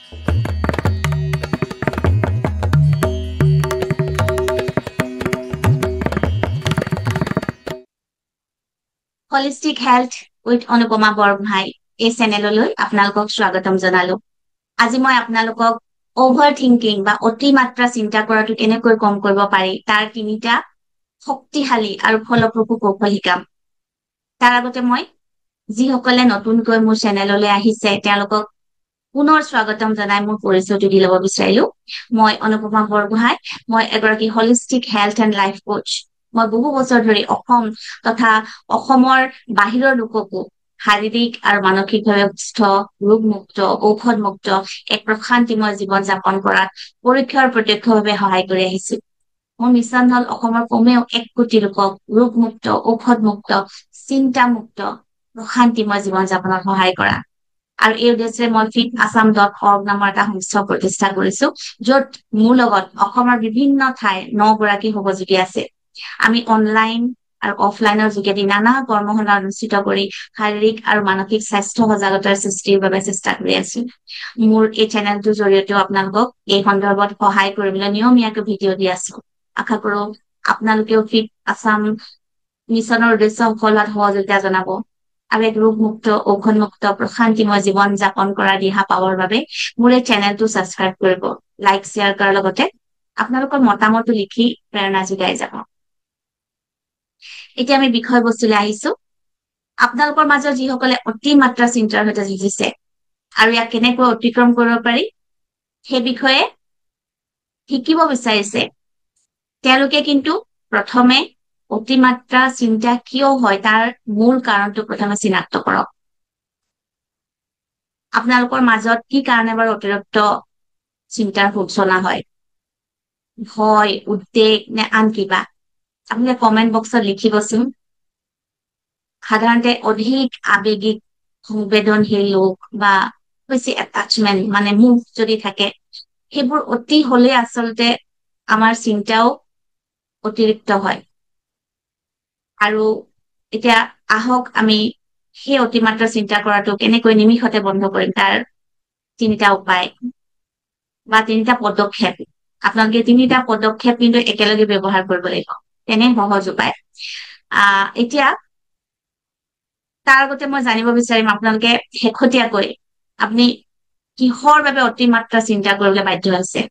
Holistic health with Anupama Borgohain এই চেনেললৈ আপোনালোকক স্বাগতম জনালো। আজি মই আপোনালোকক অভাৰ থিংকিং বা অতিমাত্ৰা চিন্তা কৰাটো কেনেকৈ কম কৰিব পাৰি তাৰ তিনিটা শক্তিশালী আৰু ফলপ্ৰসূ কৌশল শিকাম। তাৰ আগতে মই যিসকলে নতুনকৈ মোৰ চেনেললৈ আহিছে তেওঁলোকক পুনৰ স্বাগতম জনাই মোৰ পৰিচয়টো দি ল'ব বিচাৰিলো। মই অনুপমা বৰগোহাঁই। মই এগৰাকী holistic health and life Koch. মই বহু বছৰ ধৰি অসম তথা অসমৰ বাহিৰৰ লোককো শাৰীৰিক আৰু মানসিকভাৱে সুস্থ, ৰোগমুক্ত, ঔষধমুক্ত এক প্ৰশান্তিময় জীৱন যাপন কৰাত পৰোক্ষ আৰু প্ৰত্যক্ষভাৱে সহায় কৰি আহিছো। মোৰ মিছন হল অসমৰ কমেও 1 কোটি লোকক ৰোগমুক্ত, ঔষধমুক্ত, চিন্তামুক্ত, প্ৰশান্তিময় জীৱন যাপনত সহায় কৰা। আৰু এই উদ্দেশ্যে মই fitassam.org নামৰ এটা সংস্থা প্ৰতিষ্ঠা কৰিছো, য'ত মোৰ লগত অসমৰ বিভিন্ন ঠাইৰ 9 গৰাকী সহযোগী আছে। আমি অনলাইন আৰু অফলাইনৰ যোগেদি নানা কৰ্মশালা অনুষ্ঠিত কৰি শাৰীৰিক আৰু মানসিক স্বাস্থ্য সজাগতাৰ সৃষ্টিৰ বাবে চেষ্টা কৰি আছো। মোৰ এই চেনেলটোৰ জৰিয়তেও আপোনালোকক এই সন্দৰ্ভত সহায় কৰিবলৈ নিয়মীয়াকৈ ভিডিঅ' দি আছো। আশা কৰো আপোনালোকেও ফিট আছাম মিছনৰ উদ্দেশ্য সফল হোৱাত সহযোগিতা জনাব আৰু এক ৰোগমুক্ত, ঔষধমুক্ত, প্ৰশান্তিময় জীৱন যাপন কৰাৰ দিহা পাবৰ বাবে মোৰ এই চেনেলটো ছাবস্ক্ৰাইব কৰিব, লাইক শ্বেয়াৰ কৰাৰ লগতে আপোনালোকৰ মতামতো লিখি প্ৰেৰণা যোগাই যাব। এতিয়া আমি বিষয়বস্তুলৈ আহিছো। আপোনালোকৰ মাজত যিসকলে অতিমাত্ৰা চিন্তাৰ সৈতে যুঁজিছে আৰু ইয়াক কেনেকৈ অতিক্ৰম কৰিব পাৰি সেই বিষয়ে শিকিব বিচাৰিছে, তেওঁলোকে কিন্তু প্ৰথমে অতিমাত্ৰা চিন্তা কিয় হয় তাৰ মূল কাৰণটো প্ৰথমে চিনাক্ত কৰক। আপোনালোকৰ মাজত কি কাৰণে বাৰু অতিৰিক্ত চিন্তাৰ সূচনা হয়? ভয়, উদ্বেগ নে আন কিবা? আপুনি কমেন্ট বক্সত লিখিবচোন। সাধাৰণতে অধিক আবেগিক সংবেদনশীল লোক বা বেছি এটাচমেন্ট মানে মুভ যদি থাকে, সেইবোৰ অতি হলে আচলতে আমাৰ চিন্তাও অতিৰিক্ত হয়। আৰু এতিয়া আহক আমি সেই অতিমাত্ৰা চিন্তা কৰাটো কেনেকৈ নিমিষতে বন্ধ কৰিম তাৰ 3টা উপায় বা 3টা পদক্ষেপ। আপোনালোকে 3টা পদক্ষেপ কিন্তু একেলগে ব্যৱহাৰ কৰিব লাগিব, তেনে সহজ উপায়। এতিয়া তাৰ আগতে মই জানিব বিচাৰিম আপোনালোকে শেহতীয়াকৈ আপুনি কিহৰ বাবে অতিমাত্ৰা চিন্তা কৰিবলৈ বাধ্য হৈছে?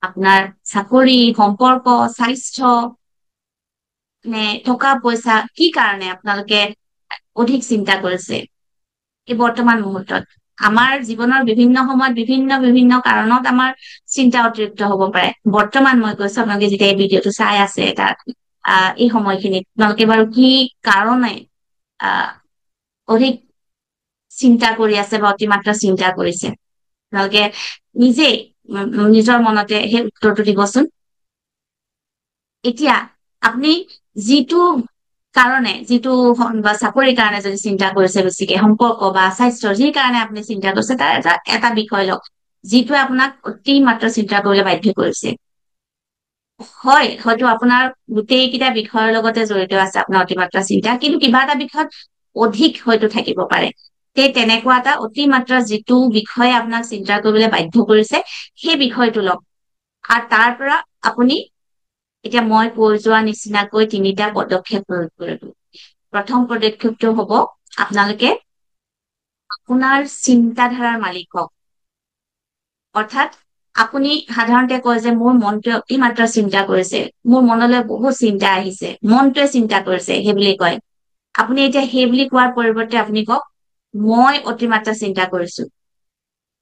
আপোনাৰ চাকৰি, সম্পৰ্ক, স্বাস্থ্য নে টকা পইচা? কি কাৰণে আপোনালোকে অধিক চিন্তা কৰিছে এই বৰ্তমান মুহূৰ্তত? আমাৰ জীৱনৰ বিভিন্ন সময়ত বিভিন্ন কাৰণত আমাৰ চিন্তা অতিৰিক্ত হব পাৰে। বৰ্তমান মই কৈছো আপোনালোকে যেতিয়া এই ভিডিঅ'টো চাই আছে তাত এই সময়খিনিত আপোনালোকে বাৰু কি কাৰণে অধিক চিন্তা কৰি আছে বা অতিমাত্ৰা চিন্তা কৰিছে? আপোনালোকে নিজেই নিজৰ মনতে সেই উত্তৰটো দিবচোন। এতিয়া আপুনি যিটো বা চাকৰিৰ কাৰণে যদি চিন্তা কৰিছে, বেছিকে সম্পৰ্ক বা স্বাস্থ্যৰ যি কাৰণে আপুনি চিন্তা কৰিছে তাৰ এটা বিষয় লওক যিটোৱে আপোনাক অতিমাত্ৰা চিন্তা কৰিবলৈ বাধ্য কৰিছে। হয়তো আপোনাৰ গোটেইকেইটা বিষয়ৰ লগতে জড়িত আছে আপোনাৰ অতিমাত্ৰা চিন্তা, কিন্তু কিবা এটা বিষয়ত অধিক হয়তো থাকিব পাৰে। তেনেকুৱা এটা অতিমাত্ৰা যিটো বিষয়ে আপোনাক চিন্তা কৰিবলৈ বাধ্য কৰিছে সেই বিষয়টো লওক আৰু তাৰ পৰা আপুনি এতিয়া মই কৈ যোৱা নিচিনাকৈ 3টা পদক্ষেপ প্ৰয়োগ কৰিব। প্ৰথম পদক্ষেপটো হব আপোনালোকে আপোনাৰ চিন্তাধাৰাৰ মালিক হওক। অৰ্থাৎ আপুনি সাধাৰণতে কয় যে মোৰ মনটোৱে অতিমাত্ৰা চিন্তা কৰিছে, মোৰ মনলৈ বহুত চিন্তা আহিছে, মনটোৱে চিন্তা কৰিছে, সেই বুলি কয়। আপুনি এতিয়া সেই বুলি কোৱাৰ পৰিৱৰ্তে আপুনি কওক মই অতিমাত্ৰা চিন্তা কৰিছো,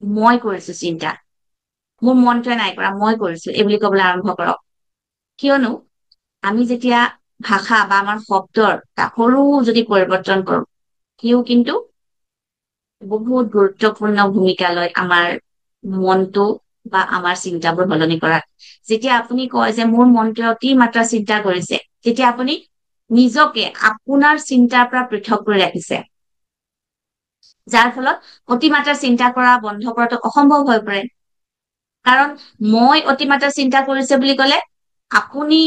মই কৰিছো চিন্তা, মোৰ মনটোৱে নাই কৰা, মই কৰিছো, এই বুলি কবলৈ আৰম্ভ কৰক। কিয়নো আমি যেতিয়া ভাষা বা আমাৰ শব্দৰ সৰু যদি পৰিৱৰ্তন কৰো, সিও কিন্তু বহুত গুৰুত্বপূৰ্ণ ভূমিকা লয় আমাৰ মনটো বা আমাৰ চিন্তাবোৰ সলনি কৰাত। যেতিয়া আপুনি কয় যে মোৰ মনটোৱে অতিমাত্ৰা চিন্তা কৰিছে, তেতিয়া আপুনি নিজকে আপোনাৰ চিন্তাৰ পৰা পৃথক কৰি ৰাখিছে, যাৰ ফলত অতিমাত্ৰা চিন্তা কৰা বন্ধ কৰাটো অসম্ভৱ হৈ পৰে। কাৰণ মই অতিমাত্ৰা চিন্তা কৰিছে বুলি কলে আপুনি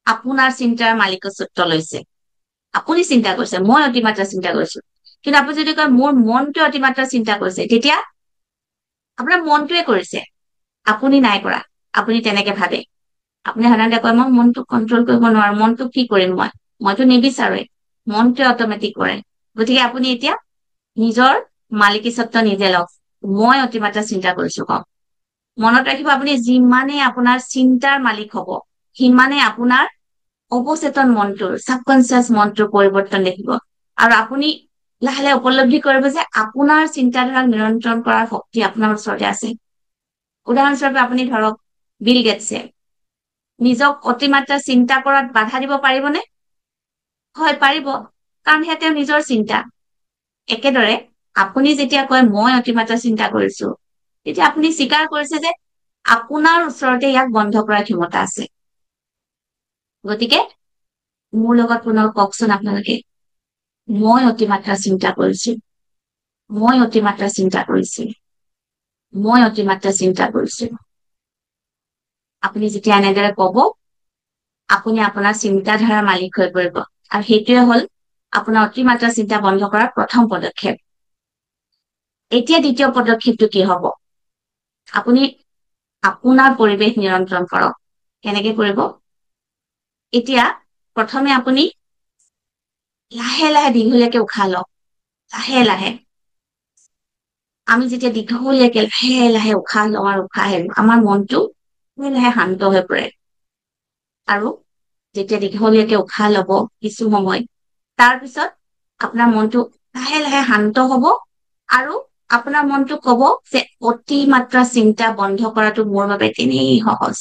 আপোনাৰ চিন্তাৰ মালিকত্ব লৈছে। আপুনি চিন্তা কৰিছে, মই অতিমাত্ৰা চিন্তা কৰিছো। কিন্তু আপুনি যদি কয় মোৰ মনটোৱে অতিমাত্ৰা চিন্তা কৰিছে, তেতিয়া আপোনাৰ মনটোৱে কৰিছে, আপুনি নাই কৰা। আপুনি তেনেকে ভাবে। আপুনি সাধাৰণতে কয় মই মনটোক কন্ট্ৰল কৰিব নোৱাৰো, মনটোক কি কৰিম মইতো নিবিচাৰোৱে, মনটোৱে অটমেটিক কৰে। গতিকে আপুনি এতিয়া নিজৰ মালিকীস্বত্ব নিজে লওক। মই অতিমাত্ৰা চিন্তা কৰিছো কওক। মনত ৰাখিব, আপুনি যিমানে আপোনাৰ চিন্তাৰ মালিক হব, সিমানে আপোনাৰ অৱচেতন মনটোৰ, ছাবকনচিয়াছ মনটোৰ পৰিৱৰ্তন দেখিব। আৰু আপুনি লাহে লাহে উপলব্ধি কৰিব যে আপোনাৰ চিন্তাধাৰাক নিয়ন্ত্ৰণ কৰাৰ শক্তি আপোনাৰ ওচৰতে আছে। উদাহৰণস্বৰূপে আপুনি ধৰক বিল গেটছে নিজক অতিমাত্ৰা চিন্তা কৰাত বাধা দিব পাৰিবনে? হয়, পাৰিব, কাৰণ সেয়া তেওঁৰ নিজৰ চিন্তা। একেদৰে আপুনি যেতিয়া কয় মই অতিমাত্ৰা চিন্তা কৰিছো, তেতিয়া আপুনি স্বীকাৰ কৰিছে যে আপোনাৰ ওচৰতে ইয়াক বন্ধ কৰাৰ ক্ষমতা আছে। গতিকে মোৰ লগত পুনৰ কওকচোন আপোনালোকে, মই অতিমাত্ৰা চিন্তা কৰিছো, মই অতিমাত্ৰা চিন্তা কৰিছো, মই অতিমাত্ৰা চিন্তা কৰিছো। আপুনি যেতিয়া এনেদৰে কব, আপুনি আপোনাৰ চিন্তাধাৰাৰ মালিক হৈ পৰিব। আৰু সেইটোৱে হল আপোনাৰ অতিমাত্ৰা চিন্তা বন্ধ কৰাৰ প্ৰথম পদক্ষেপ। এতিয়া দ্বিতীয় পদক্ষেপটো কি হব? আপুনি আপোনাৰ পৰিৱেশ নিয়ন্ত্ৰণ কৰক। কেনেকে কৰিব? এতিয়া প্ৰথমে আপুনি লাহে লাহে দীঘলীয়াকে উশাহ লওক, লাহে লাহে। আমি যেতিয়া দীঘলীয়াকে লাহে লাহে উশাহ লওঁ আৰু উশাহ এৰো, আমাৰ মনটো লাহে লাহে শান্ত হৈ পৰে। আৰু যেতিয়া দীঘলীয়াকে উশাহ লব কিছু সময়, তাৰ পিছত আপোনাৰ মনটো লাহে লাহে শান্ত হব। আৰু আপোনাৰ মনটো কব যে অতিমাত্ৰা চিন্তা বন্ধ কৰাটো মোৰ বাবে তেনেই সহজ।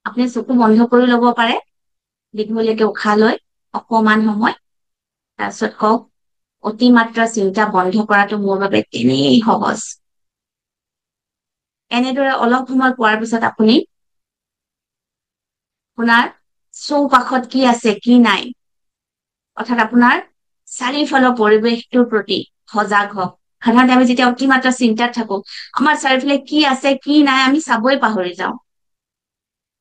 আপুনি চকু বন্ধ কৰি লব পাৰে, দীঘলীয়াকে উশাহ লৈ অকমান সময়, তাৰপিছত কওক অতিমাত্ৰা চিন্তা বন্ধ কৰাটো মোৰ বাবে তেনেই সহজ। এনেদৰে অলপ সময় পোৱাৰ পিছত আপুনি আপোনাৰ চৌপাশত কি আছে কি নাই, অৰ্থাৎ আপোনাৰ চাৰিওফালৰ পৰিৱেশটোৰ প্ৰতি সজাগ হওক। সাধাৰণতে আমি যেতিয়া অতিমাত্ৰা চিন্তাত থাকো, আমাৰ চাৰিওফালে কি আছে কি নাই আমি চাবই পাহৰি যাওঁ।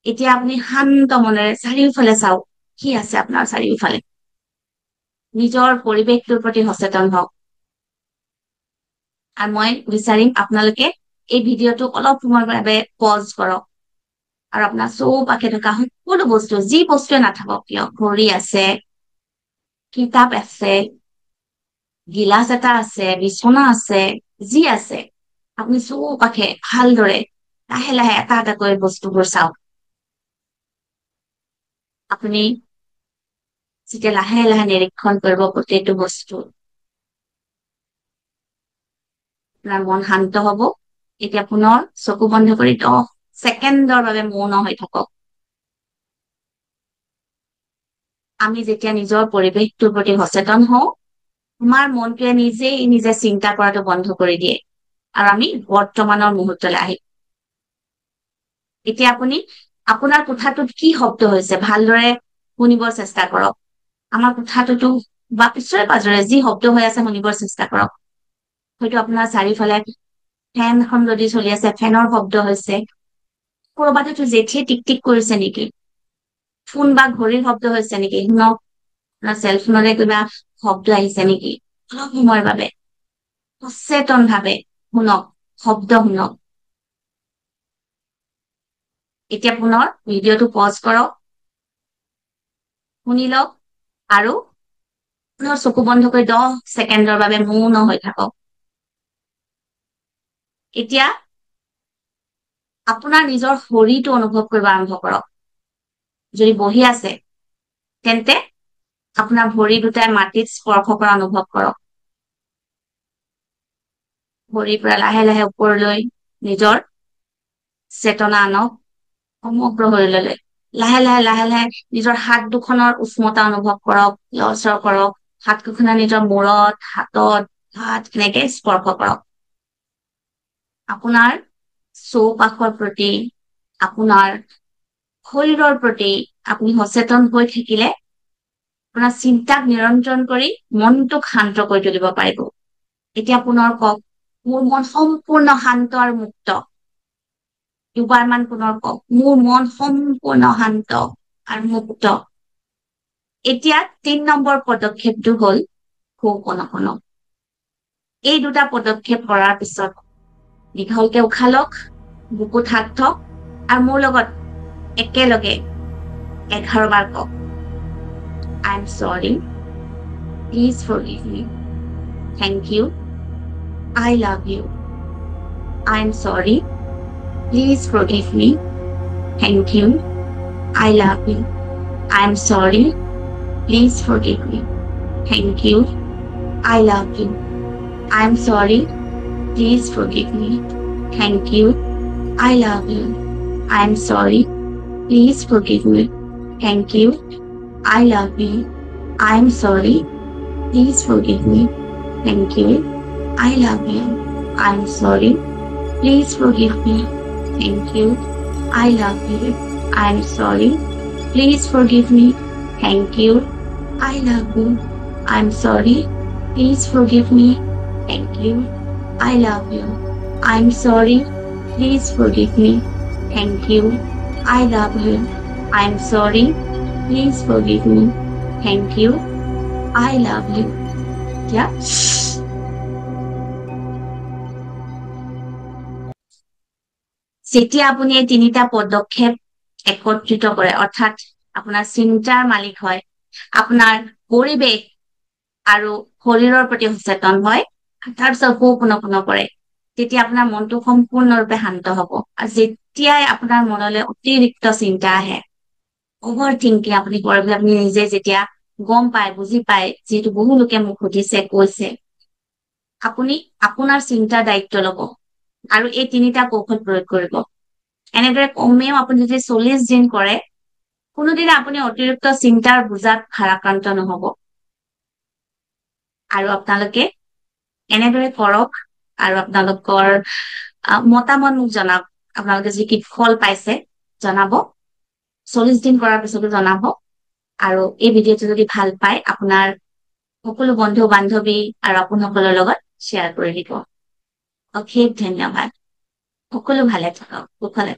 এতিয়া আপুনি শান্ত মনেৰে চাৰিওফালে চাওক, কি আছে আপোনাৰ চাৰিওফালে। নিজৰ পৰিৱেশটোৰ প্ৰতি সচেতন হওক। আৰু মই বিচাৰিম আপোনালোকে এই ভিডিঅ'টো অলপ সময়ৰ বাবে পজ কৰক আৰু আপোনাৰ চৌপাশে থকা সকলো বস্তু, যি বস্তুৱে নাথাকক কিয়, ঘড়ী আছে, কিতাপ আছে, গিলাচ এটা আছে, বিচনা আছে, যি আছে, আপুনি চৌপাশে ভালদৰে লাহে লাহে এটা এটাকৈ বস্তুবোৰ চাওক। আপুনি যেতিয়া লাহে লাহে নিৰীক্ষণ কৰিব প্ৰতিটো বস্তু, আপোনাৰ মন শান্ত হব। এতিয়া পুনৰ চকু বন্ধ কৰি 10 ছেকেণ্ডৰ বাবে মৌন হৈ থাকক। আমি যেতিয়া নিজৰ পৰিৱেশটোৰ প্ৰতি সচেতন হওঁ, আমাৰ মনটোৱে নিজেই নিজে চিন্তা কৰাটো বন্ধ কৰি দিয়ে আৰু আমি বৰ্তমানৰ মুহূৰ্তলৈ আহিম। এতিয়া আপুনি আপোনাৰ কোঠাটোত কি শব্দ হৈছে ভালদৰে শুনিবৰ চেষ্টা কৰক। আমাৰ কোঠাটোতো বা ওচৰে পাজৰে যি শব্দ হৈ আছে শুনিবৰ চেষ্টা কৰক। হয়তো আপোনাৰ চাৰিওফালে ফেনখন যদি চলি আছে, ফেনৰ শব্দ হৈছে, কৰবাততো জেঠীয়ে টিক টিক কৰিছে নেকি, ফোন বা ঘড়ীৰ শব্দ হৈছে নেকি, শুনক। আপোনাৰ চেলফোনৰে কিবা শব্দ আহিছে নেকি, অলপ সময়ৰ বাবে সচেতন ভাৱে শুনক, শব্দ শুনক। এতিয়া পুনৰ ভিডিঅ'টো পজ কৰক, শুনি লওক আৰু পুনৰ চকু বন্ধ কৰি 10 ছেকেণ্ডৰ বাবে মৌন হৈ থাকক। এতিয়া আপোনাৰ নিজৰ শৰীৰটো অনুভৱ কৰিব আৰম্ভ কৰক। যদি বহি আছে তেন্তে আপোনাৰ ভৰি দুটাই মাটিত স্পৰ্শ কৰা অনুভৱ কৰক। ভৰিৰ পৰা লাহে লাহে ওপৰলৈ নিজৰ চেতনা আনক, সমগ্ৰ শৰীৰলৈ লাহে লাহে লাহে লাহে নিজৰ হাত দুখনৰ উষ্ণতা অনুভৱ কৰক, লৰচৰ কৰক। হাত দুখনে নিজৰ মূৰত, হাতত, হাত এনেকে স্পৰ্শ কৰক। আপোনাৰ চৌপাশৰ প্ৰতি, আপোনাৰ শৰীৰৰ প্ৰতি আপুনি সচেতন হৈ থাকিলে আপোনাৰ চিন্তাক নিয়ন্ত্ৰণ কৰি মনটোক শান্ত কৰি তুলিব পাৰিব। এতিয়া পুনৰ কওক, মোৰ মন সম্পূৰ্ণ শান্ত আৰু মুক্ত। দুবাৰমান পুনৰ কওক, মোৰ মন সম্পূৰ্ণ শান্ত আৰু মুক্ত। এতিয়া 3 নম্বৰ পদক্ষেপটো হল হো'প'ন'প'ন'। এই দুটা পদক্ষেপ কৰাৰ পিছত দীঘলকে উশাহ লওক, বুকুত হাত থওক আৰু মোৰ লগত একেলগে 11 বাৰ কওক। I am sorry, please forgive me, thank you, I love you, I am sorry, please forgive me, thank you, I love you, I am sorry, please forgive me, thank you, I love you, I am sorry, please forgive me, thank you, I love you, I am sorry, please forgive me, thank you, I love you, I am sorry, please forgive me, thank you, I love you, I am sorry, please forgive me, thank you, I love you, I am sorry, please forgive me, thank you, I love you, I am sorry, please forgive me, thank you, I love you, I am sorry, please forgive me, thank you, I love you, I am sorry, please forgive me, thank you, I love you. এতিয়া যেতিয়া আপুনি এই তিনিটা পদক্ষেপ একত্ৰিত কৰে, অৰ্থাৎ আপোনাৰ চিন্তাৰ মালিক হয়, আপোনাৰ পৰিৱেশ আৰু শৰীৰৰ প্ৰতি সচেতন হয়, তাৰপিছত হো'পোন'পোন' কৰে, তেতিয়া আপোনাৰ মনটো সম্পূৰ্ণৰূপে শান্ত হব। আৰু যেতিয়াই আপোনাৰ মনলৈ অতিৰিক্ত চিন্তা আহে, অভাৰ থিংকিং আপুনি কৰে বুলি আপুনি নিজে যেতিয়া গম পায়, বুজি পায়, যিহেতু বহু লোকে মোক সুধিছে, কৈছে, আপুনি আপোনাৰ চিন্তাৰ দায়িত্ব লব আৰু এই তিনিটা কৌশল প্ৰয়োগ কৰিব। এনেদৰে কমেও আপুনি যদি 40 দিন কৰে, কোনোদিনে আপুনি অতিৰিক্ত চিন্তাৰ বোজাত ভাৰাক্ৰান্ত নহব। আৰু আপোনালোকে এনেদৰে কৰক আৰু আপোনালোকৰ মতামত মোক জনাওক। আপোনালোকে যি কি ফল পাইছে জনাব, 40 দিন কৰাৰ পিছতো জনাব। আৰু এই ভিডিঅ'টো যদি ভাল পায়, আপোনাৰ সকলো বন্ধু বান্ধৱী আৰু আপোনসকলৰ লগত শ্বেয়াৰ কৰি দিব। অশেষ ধন্যবাদ। সকলো ভালে থাকক, কুশলে।